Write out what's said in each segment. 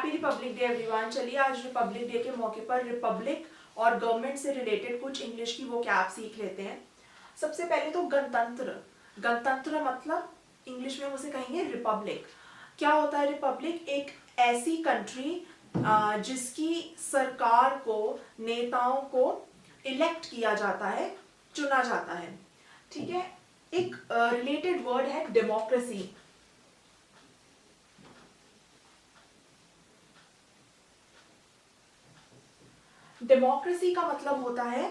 Happy Republic day everyone. चलिए आज Republic day के मौके पर रिपब्लिक और गवर्नमेंट से रिलेटेड कुछ इंग्लिश की वोकैब सीख लेते हैं। सबसे पहले तो गणतंत्र। गणतंत्र मतलब इंग्लिश में उसे कहेंगे रिपब्लिक। क्या होता है रिपब्लिक? एक ऐसी कंट्री जिसकी सरकार को, नेताओं को इलेक्ट किया जाता है, चुना जाता है। ठीक है। एक रिलेटेड वर्ड है डेमोक्रेसी। डेमोक्रेसी का मतलब होता है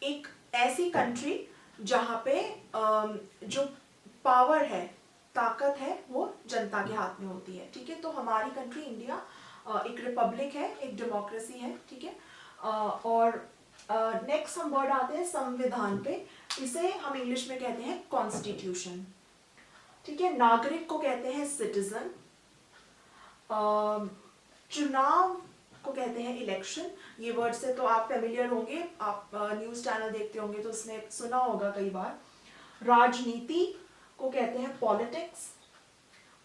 एक ऐसी कंट्री जहां पे जो पावर है, ताकत है, वो जनता के हाथ में होती है। ठीक है। तो हमारी कंट्री इंडिया एक रिपब्लिक है, एक डेमोक्रेसी है। ठीक है। और नेक्स्ट हम वर्ड आते हैं संविधान पे। इसे हम इंग्लिश में कहते हैं कॉन्स्टिट्यूशन। ठीक है। नागरिक को कहते हैं सिटीजन। चुनाव को कहते हैं इलेक्शन। ये वर्ड से तो आप फेमिलियर होंगे, आप न्यूज़ चैनल देखते होंगे तो उसने सुना होगा कई बार। राजनीति को कहते हैं पॉलिटिक्स।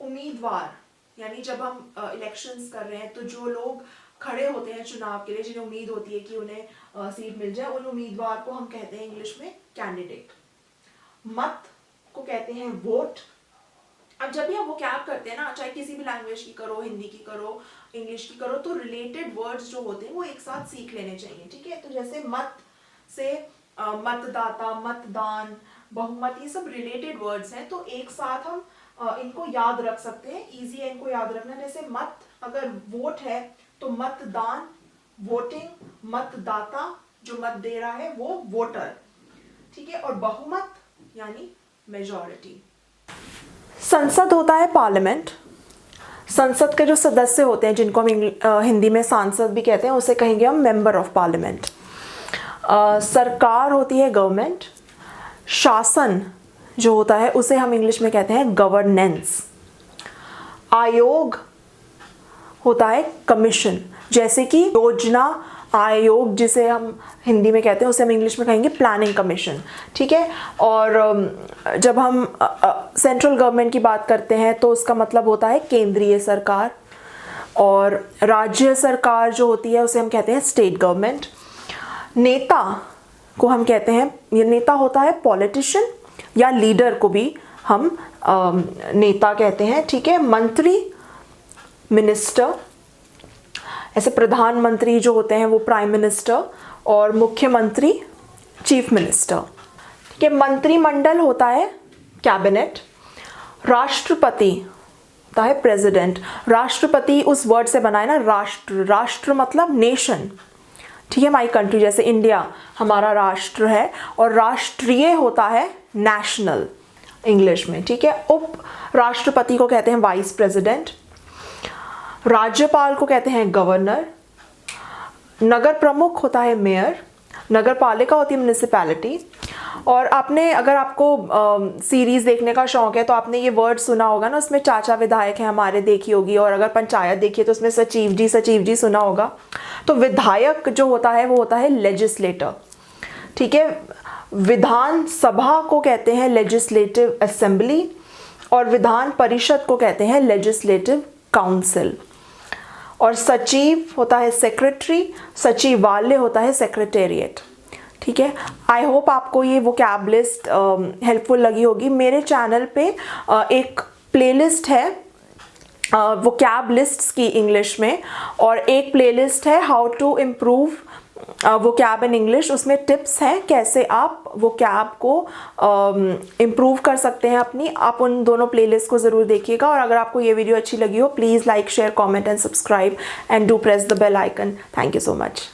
उम्मीदवार, यानी जब हम इलेक्शंस कर रहे हैं तो जो लोग खड़े होते हैं चुनाव के लिए, जिन्हें उम्मीद होती है कि उन्हें सीट मिल जाए, उन उम्मीदवार को हम कहते हैं इंग्लिश में कैंडिडेट। मत को कहते हैं वोट। अब जब भी हम वो कैब करते हैं ना, चाहे किसी भी लैंग्वेज की करो, हिंदी की करो, इंग्लिश की करो, तो रिलेटेड वर्ड्स जो होते हैं वो एक साथ सीख लेने चाहिए। ठीक है। तो जैसे मत से मतदाता, मतदान, बहुमत, ये सब रिलेटेड वर्ड्स हैं, तो एक साथ हम इनको याद रख सकते हैं। इजी है इनको याद रखना। जैसे मत अगर वोट है तो मतदान वोटिंग, मतदाता जो मत दे रहा है वो वोटर। ठीक है। और बहुमत यानी मेजॉरिटी। संसद होता है पार्लियामेंट। संसद के जो सदस्य होते हैं, जिनको हम हिंदी में सांसद भी कहते हैं, उसे कहेंगे हम मेंबर ऑफ पार्लियामेंट। सरकार होती है गवर्नमेंट। शासन जो होता है उसे हम इंग्लिश में कहते हैं गवर्नेंस। आयोग होता है कमीशन। जैसे कि योजना आयोग जिसे हम हिंदी में कहते हैं, उसे हम इंग्लिश में कहेंगे प्लानिंग कमीशन। ठीक है। और जब हम सेंट्रल गवर्नमेंट की बात करते हैं तो उसका मतलब होता है केंद्रीय सरकार। और राज्य सरकार जो होती है उसे हम कहते हैं स्टेट गवर्नमेंट। नेता को हम कहते हैं, ये नेता होता है पॉलिटिशियन, या लीडर को भी हम नेता कहते हैं। ठीक है। मंत्री मिनिस्टर। ऐसे प्रधानमंत्री जो होते हैं वो प्राइम मिनिस्टर, और मुख्यमंत्री चीफ मिनिस्टर। ठीक है। मंत्रिमंडल होता है कैबिनेट। राष्ट्रपति होता है प्रेसिडेंट। राष्ट्रपति उस वर्ड से बना है ना, राष्ट्र। राष्ट्र मतलब नेशन। ठीक है। माई कंट्री, जैसे इंडिया हमारा राष्ट्र है, और राष्ट्रीय होता है नेशनल इंग्लिश में। ठीक है। उप राष्ट्रपति को कहते हैं वाइस प्रेसिडेंट। राज्यपाल को कहते हैं गवर्नर। नगर प्रमुख होता है मेयर। नगर पालिका होती है म्युनिसिपैलिटी। और आपने, अगर आपको सीरीज देखने का शौक है तो आपने ये वर्ड सुना होगा ना, उसमें चाचा विधायक है हमारे देखी होगी, और अगर पंचायत देखी है तो उसमें सचिव जी सुना होगा। तो विधायक जो होता है वो होता है लेजिस्लेटर। ठीक है। विधान सभा को कहते हैं लेजिस्लेटिव असेंबली, और विधान परिषद को कहते हैं लेजिस्लेटिव काउंसिल। और सचिव होता है सेक्रेटरी। सचिवालय होता है सेक्रेटेरिएट। ठीक है। आई होप आपको ये वोकैब लिस्ट हेल्पफुल लगी होगी। मेरे चैनल पे एक प्लेलिस्ट है वोकैब लिस्ट्स की इंग्लिश में, और एक प्लेलिस्ट है how to improve vocab in English. उसमें टिप्स हैं कैसे आप वोकैब को इम्प्रूव कर सकते हैं अपनी। आप उन दोनों प्लेलिस्ट को ज़रूर देखिएगा। और अगर आपको ये वीडियो अच्छी लगी हो, please like, share, comment and subscribe, and do press the bell icon. Thank you so much.